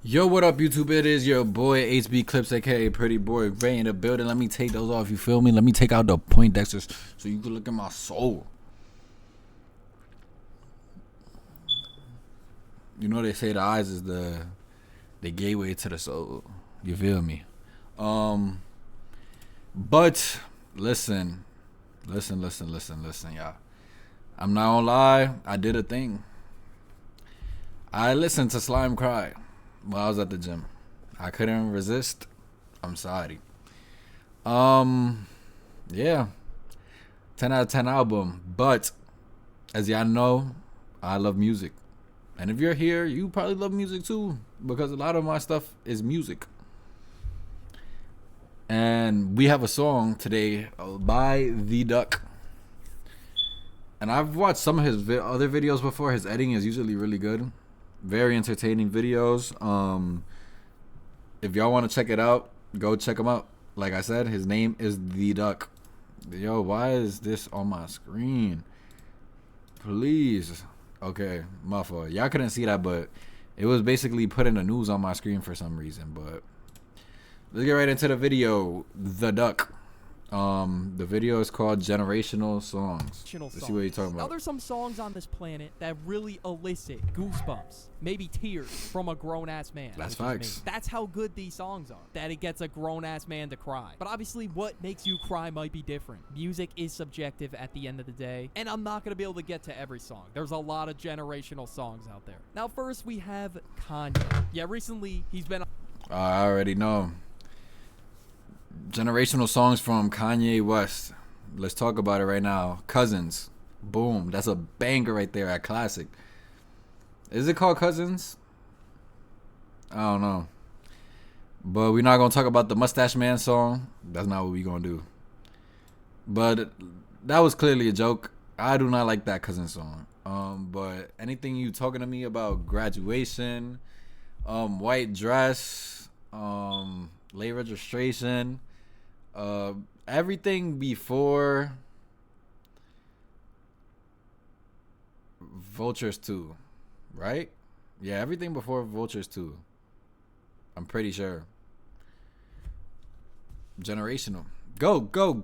Yo, what up, YouTube? It is your boy HB Clips, aka Pretty Boy Ray in the building. Let me take those off. You feel me? Let me take out the Poindexters so you can look at my soul. You know they say the eyes is the gateway to the soul. You feel me? But listen, y'all. I'm not gonna lie. I did a thing. I listened to Slime Cry while I was at the gym. I couldn't resist. I'm sorry. Yeah. 10 out of 10 album. But as y'all know, I love music. And if you're here, you probably love music too, because a lot of my stuff is music. And we have a song today by The Duck. And I've watched some of his other videos before. His editing is usually really good. Very entertaining videos. If y'all want to check it out, go check him out. Like I said, his name is The Duck. Yo, why is this on my screen? Please. Okay, my fault. Y'all couldn't see that, but it was basically putting the news on my screen for some reason. But let's get right into the video. The Duck. The video is called Generational Songs. Let's see what you're talking about. Now, there's some songs on this planet that really elicit goosebumps, maybe tears from a grown-ass man. That's facts. That's how good these songs are, that it gets a grown-ass man to cry. But obviously, what makes you cry might be different. Music is subjective at the end of the day, and I'm not going to be able to get to every song. There's a lot of generational songs out there. Now, first, we have Kanye. Yeah, recently, he's been... I already know. Generational songs from Kanye West. Let's talk about it right now. Cousins. Boom. That's a banger right there. A classic. Is it called Cousins? I don't know. But we're not going to talk about the Mustache Man song. That's not what we're going to do. But that was clearly a joke. I do not like that Cousin song. But anything you talking to me about graduation, white dress, late registration, everything before Vultures 2, right? Yeah, everything before Vultures 2. I'm pretty sure. Generational. Go. Let's go.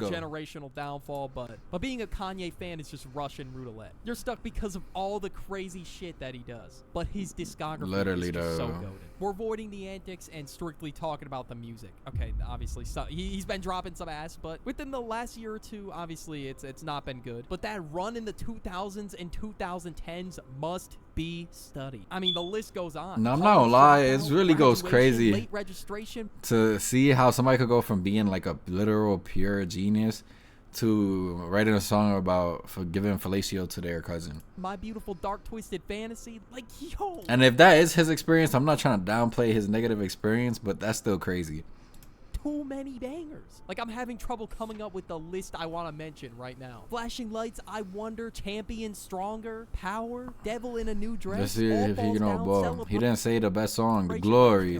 Generational downfall, but being a Kanye fan is just Russian roulette. You're stuck because of all the crazy shit that he does. But his discography Literally, is just so though. goated. We're avoiding the antics and strictly talking about the music. Okay, obviously, he's been dropping some ass, but within the last year or two, obviously, it's not been good. But that run in the 2000s and 2010s must be studied. I mean, the list goes on. No, I'm not gonna lie. It really goes Graduation, crazy late registration. to see how somebody could go from being like a literal pure genius to writing a song about giving fellatio to their cousin. My Beautiful Dark Twisted Fantasy. Like, yo. And if that is his experience, I'm not trying to downplay his negative experience, but that's still crazy. Too many bangers. Like, I'm having trouble coming up with the list I want to mention right now. Flashing Lights, I Wonder, Champion, Stronger, Power, Devil in a New Dress. Let's see if he He didn't say the best song, The Celebration. Glory.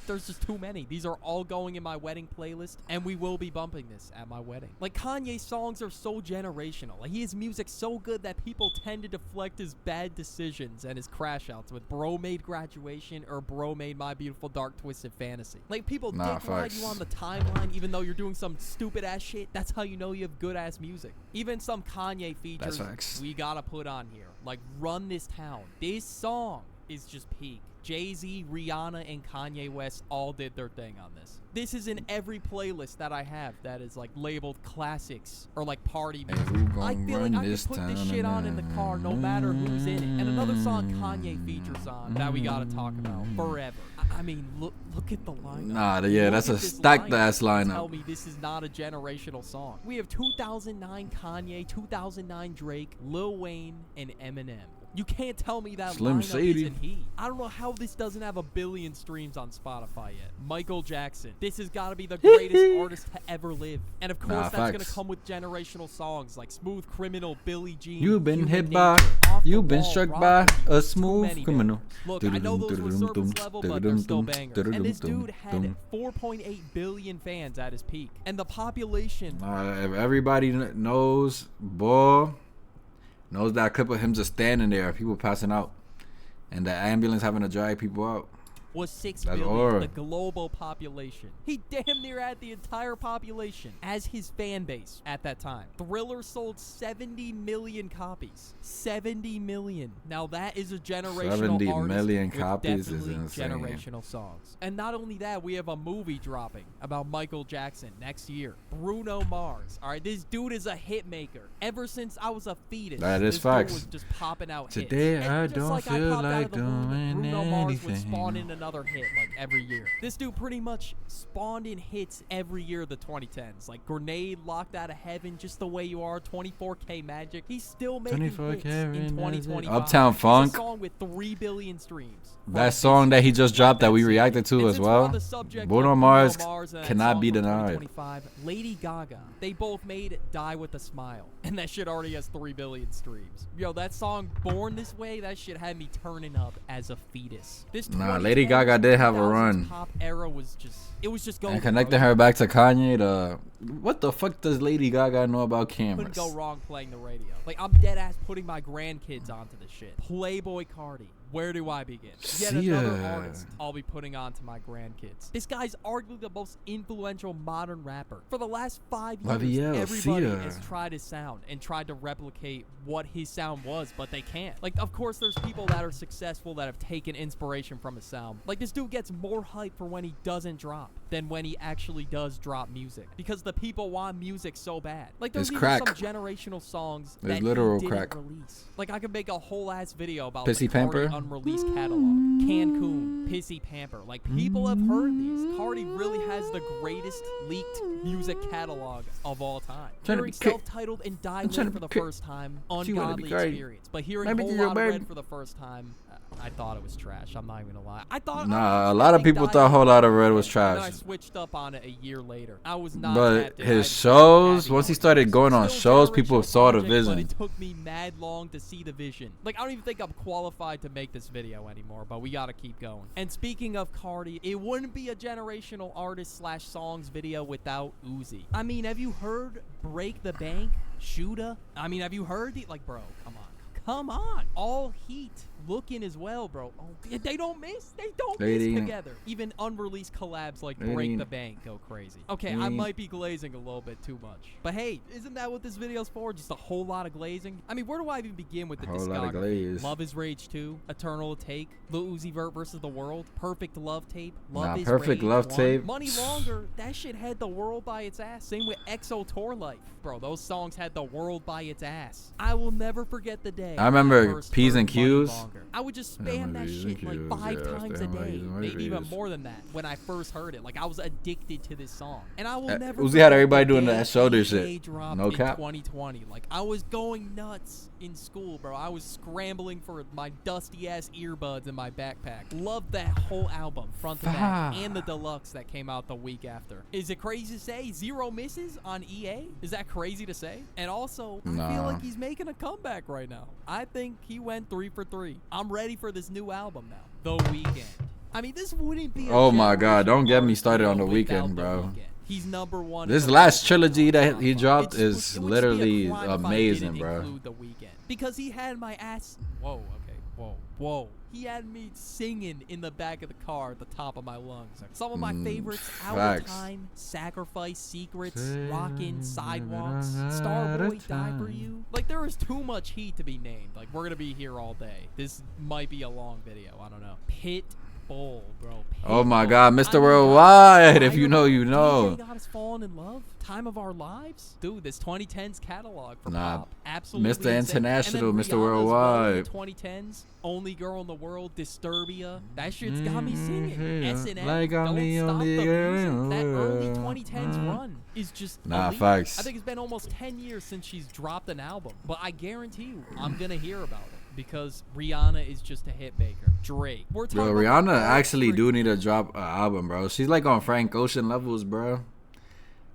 There's just too many. These are all going in my wedding playlist, and we will be bumping this at my wedding. Like, Kanye's songs are so generational. Like, he has music so good that people tend to deflect his bad decisions and his crash outs with Bro Made Graduation or Bro Made My Beautiful Dark Twisted Fantasy. Like, people dick ride you on the timeline even though you're doing some stupid ass shit. That's how you know you have good ass music. Even some Kanye features we gotta put on here, like Run This Town. This song is just peak. Jay-Z, Rihanna, and Kanye West all did their thing on this. This is in every playlist that I have that is like labeled classics or like party music. I feel like I can put this shit on in the car no matter who's in it. And another song Kanye features on that we gotta talk about forever. I mean, look at the lineup. Nah, yeah, that's a stacked ass lineup. Tell me this is not a generational song. We have 2009 Kanye, 2009 Drake, Lil Wayne, and Eminem. You can't tell me that Slim lineup Shady. isn't heat. I don't know how this doesn't have 1 billion streams on Spotify yet. Michael Jackson. This has got to be the greatest artist to ever live. And of course, that's going to come with generational songs like Smooth Criminal, Billie Jean. You've been Human hit by, Nature, Off the you've been Wall, struck Rock by Bottom. a Too smooth many criminal. bangers. Look, I know those were surface level, but they're still bangers. And this dude had 4.8 billion fans at his peak. And the population... Everybody knows, boy... knows that clip of him just standing there, people passing out, and the ambulance having to drag people out. was 6 That's billion, Aura. the global population. He damn near had the entire population as his fan base at that time. Thriller sold 70 million copies. 70 million. Now that is a generational 70 artist million with copies is definitely insane. generational songs. And not only that, we have a movie dropping about Michael Jackson next year. Bruno Mars. All right, this dude is a hit maker. Ever since I was a fetus, That is this facts. dude was just popping out Today hits. I And just don't like feel popped out like of the womb, doing Bruno Mars would anything. spawn in another hit like every year. This dude pretty much spawned in hits every year of the 2010s. Like Grenade, Locked Out of Heaven, Just the Way You Are, 24K Magic. He's still making hits 24K in Magic. 2025. Uptown He's Funk. a song with 3 billion streams. That song that he just dropped that we reacted to And as since we're on well. the subject Bruno of Mars and that cannot song be from denied. 2025, Lady Gaga. They both made Die With a Smile, and that shit already has 3 billion streams. Yo, that song Born This Way, that shit had me turning up as a fetus. This Nah, Lady 2010s, Gaga did have a 2000s run. Pop era was just, it was just going. And connecting her back to Kanye, what the fuck does Lady Gaga know about Couldn't cameras? go wrong playing the radio. Like, I'm dead ass putting my grandkids onto this shit. Playboy Cardi. Where do I begin? Yet another Sia. artist I'll be putting onto my grandkids. This guy's arguably the most influential modern rapper. For the last 5 years, Raviel, everybody Sia. has tried his sound and tried to replicate what his sound was, but they can't. Like, of course, there's people that are successful that have taken inspiration from his sound. Like, this dude gets more hype for when he doesn't drop than when he actually does drop music. Because the people want music so bad. Like, there's It's even crack. some generational songs It's that literal he didn't crack. release. Like, I could make a whole ass video about Pissy the Cardi Pamper? unreleased catalog. Cancun, Pissy Pamper. Like, people have heard these. Cardi really has the greatest leaked music catalog of all time. Tryna Hearing be cra- self-titled and Die I'm tryna Lit for be the cra- first time, She wanna be ungodly great. experience. But hearing Maybe Whole you're Lot of bad. Red for the first time, I thought it was trash. I'm not even gonna lie. I thought Nah, a lot of people thought Whole Lotta Red was And trash. I switched up on it a year later. I was not. But tapped in. his I shows, happy once he on it. started going on Still shows, people generational saw the project, but vision. it took me mad long to see the vision. Like, I don't even think I'm qualified to make this video anymore, but we gotta keep going. And speaking of Cardi, it wouldn't be a generational artist slash songs video without Uzi. I mean, have you heard Break the Bank, Shooter? I mean, have you heard the, like, bro, come on. Come on. All Heat looking as well, bro. Oh, they don't miss. They don't They miss didn't- together. Even unreleased collabs like They Break the didn't- Bank go crazy. Okay, they I didn't- might be glazing a little bit too much. But hey, isn't that what this video's for? Just a whole lot of glazing? I mean, where do I even begin with the Whole lot of discography? glaze. Love is Rage 2, Eternal Take, Lil Uzi Vert versus the World, Perfect Love Tape, Love Nah, is Perfect Rage Love 1, Tape. Money Longer, that shit had the world by its ass. Same with EXO Tour Life. Bro, those songs had the world by its ass. I will never forget the day I remember I first P's heard and Money Q's. Longer. I would just Yeah, spam that P's shit and like Q's, 5 yeah, times a spam day, P's and maybe even Q's. more than that when I first heard it. Like, I was addicted to this song. And I will never Uzi forget had everybody the doing day that shoulder EA shit. dropped No in cap. 2020. Like, I was going nuts in school, bro. I was scrambling for my dusty ass earbuds in my backpack. Loved that whole album, front to back, and the deluxe that came out the week after. Is it crazy to say 0 misses on EA? Is that crazy to say? And also, I feel Nah. like he's making a comeback right now. I think he went 3 for 3. I'm ready for this new album now, The Weeknd. I mean, this wouldn't be. Oh my God, don't get me generational started on The artist Weeknd, without bro. The Weeknd. He's #1. This in the last Billboard trilogy that top he 5. dropped It would is just be a literally crime if I amazing, didn't bro. include The Weeknd. Because he had my ass. Whoa, okay, whoa. He had me singing in the back of the car at the top of my lungs. Some of my favorites: Our facts. Time, Sacrifice, Secrets, Rockin', Sidewalks, Starboy, Die For You. Like, there is too much heat to be named. Like, we're gonna be here all day. This might be a long video. I don't know. Pitbull, bro. Oh my Pitbull. God, I Mr. mean, Worldwide, if Fire you know, you DJ know. Got Us Falling in Love, Time of Our Lives, dude. This 2010s catalog for Nah, pop, absolutely Mr. insane. International, And then Mr. Rihanna's well in the Worldwide. 2010s, Only Girl in the World, Disturbia. That shit's got me singing. S&M, Like I'm Don't the Stop only the girl Music. in the That early world. 2010s run is just Nah, elite. facts. I think it's been almost 10 years since she's dropped an album, but I guarantee you, I'm gonna hear about it. Because Rihanna is just a hit maker. Drake. We're talking Bro, about Rihanna all actually three- do need to drop an album, bro. She's like on Frank Ocean levels, bro.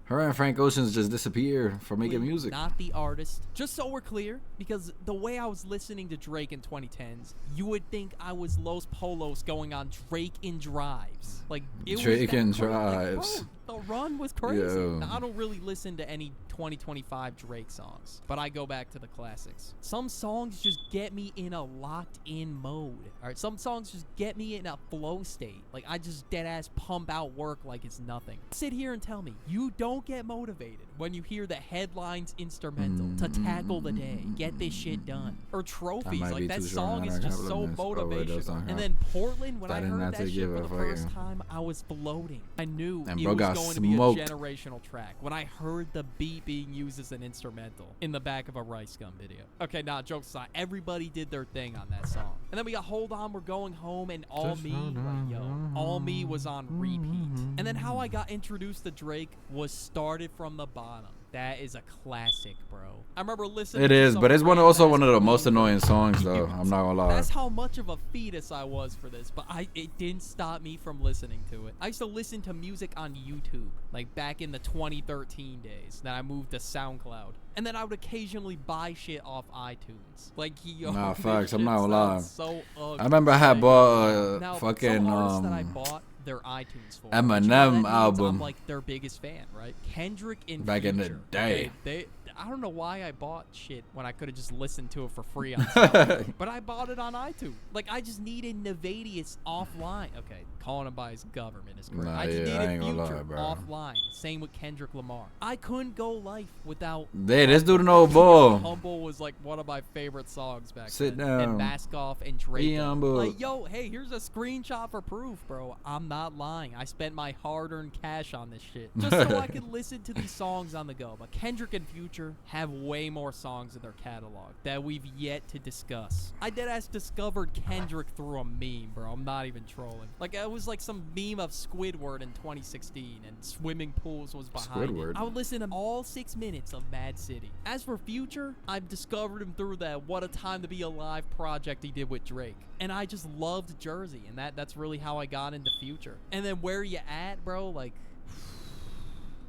Her and Frank Ocean's just disappeared for making music. Not the artist. Just so we're clear, because the way I was listening to Drake in 2010s, you would think I was Los Polos going on Drake in Drives. Like, it Drake was that in crazy. Like, Drives. bro, The Run was crazy. Yo. Now, I don't really listen to any 2025 Drake songs, but I go back to the classics. Some songs just get me in a locked-in mode. All right, some songs just get me in a flow state. Like, I just dead-ass pump out work like it's nothing. Sit here and tell me you don't get motivated when you hear the headlines instrumental to tackle the day, get this shit done, or Trophies. Like, that song is just so motivational. And then Portland, when I heard that shit for the first time, I was floating. I knew it was going to be a generational track when I heard the beat being used as an instrumental in the back of a Rice Gum video. Okay, nah, jokes aside, everybody did their thing on that song. And then we got Hold On, We're Going Home, and All Me. Like, yo, All Me was on repeat. And then how I got introduced to Drake was Started From the Bottom. That is a classic, bro. I remember listening It to is, some but it's also one of the random most annoying songs, Dude, though. I'm not gonna lie. That's how much of a fetus I was for this, but it didn't stop me from listening to it. I used to listen to music on YouTube, like back in the 2013 days. Then I moved to SoundCloud. And then I would occasionally buy shit off iTunes. Like, yo, Nah, this facts. I'm shit not gonna lie. sounds so ugly. I remember I had bought Now, fucking some artists that I bought their iTunes for. Eminem Which, you know, that means album. I'm like their biggest fan, right? Kendrick and Back in the Future. day. Okay, I don't know why I bought shit when I could have just listened to it for free on SoundCloud. But I bought it on iTunes. Like, I just needed Navadius offline. Okay, calling him by his government is correct. Nah, I just yeah, I needed ain't gonna Future lie, bro. offline. Same with Kendrick Lamar. I couldn't go life without. Hey, this dude know ball. Humble was like one of my favorite songs back Sit then. down. And Mask Off and Drake. Be humble. Like, yo, hey, here's a screenshot for proof, bro. I'm not lying. I spent my hard-earned cash on this shit just so I could listen to these songs on the go. But Kendrick and Future have way more songs in their catalog that we've yet to discuss. I deadass discovered Kendrick through a meme, bro. I'm not even trolling. Like, it was like some meme of Squidward in 2016, and swimming pools was behind Squidward? it. I would listen to all 6 minutes of Mad City. As for Future, I've discovered him through that What a Time to Be Alive project he did with Drake. And I just loved Jersey, and that's really how I got into Future. And then Where You At, bro? Like,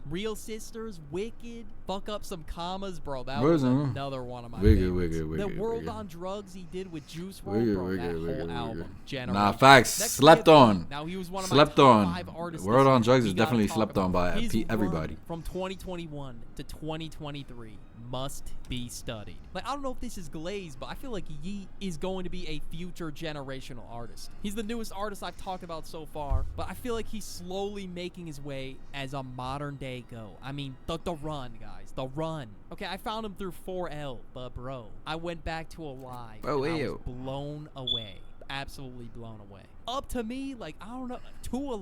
Real Sisters, Wicked, Fuck Up Some Commas, bro. That was another one of my favorites. The World on Drugs he did with Juice WRLD, bro. That whole album. Nah, facts. Next Slept on. Now, he was one of Slept my top on. 5 artists. World on this year. Drugs is We gotta definitely talk slept on about by his everybody. run from 2021 to 2023 must be studied. Like, I don't know if this is glazed, but I feel like Yeat is going to be a future generational artist. He's the newest artist I've talked about so far, but I feel like he's slowly making his way as a modern day go. I mean, the Run, guys. The Run. Okay, I found him through 4L, but bro, I went back to Alive and I was blown away. Absolutely blown away. Up to me, like, I don't know,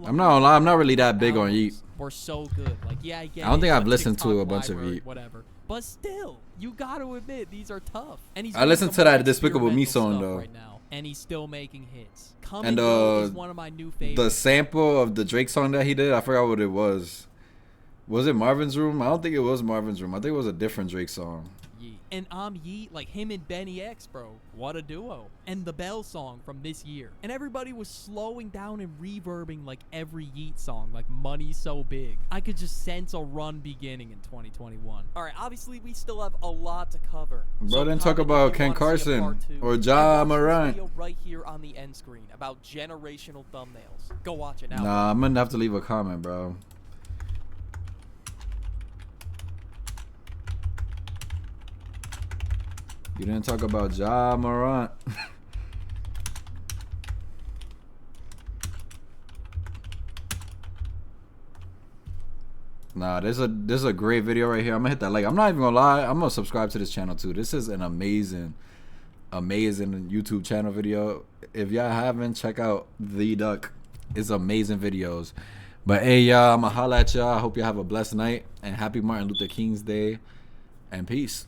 I'm not gonna lie, I'm not really that big on Yeat. We're so good. Like, yeah, I get I don't it, think I've it's listened to TikTok a bunch of library, Yeat. whatever. But still, you got to admit these are tough. And he's I doing listened some to that more Despicable Me experimental song, stuff though. right now, and he's still making hits. Come And, and Go is one of my new favorites. The sample of the Drake song that he did, I forgot what it was. Was it Marvin's Room? I don't think it was Marvin's Room. I think it was a different Drake song. Yeat. And I'm Yeat, like him and Benny X, bro. What a duo. And the Bell song from this year. And everybody was slowing down and reverbing like every Yeat song, like Money So Big. I could just sense a run beginning in 2021. All right, obviously we still have a lot to cover. Bro, then talk comment about if you Ken wanna see a Carson part 2. or And Ja watch this Morant. video right here on the end screen about generational thumbnails. Go watch it now. Nah, I'm gonna have to leave a comment, bro. You didn't talk about Ja Morant. Nah, this is a great video right here. I'm gonna hit that like. I'm not even gonna lie. I'm gonna subscribe to this channel too. This is an amazing YouTube channel video. If y'all haven't, check out The Duck. It's amazing videos. But hey, y'all, I'ma holla at y'all. I hope y'all have a blessed night and happy Martin Luther King's Day. And peace.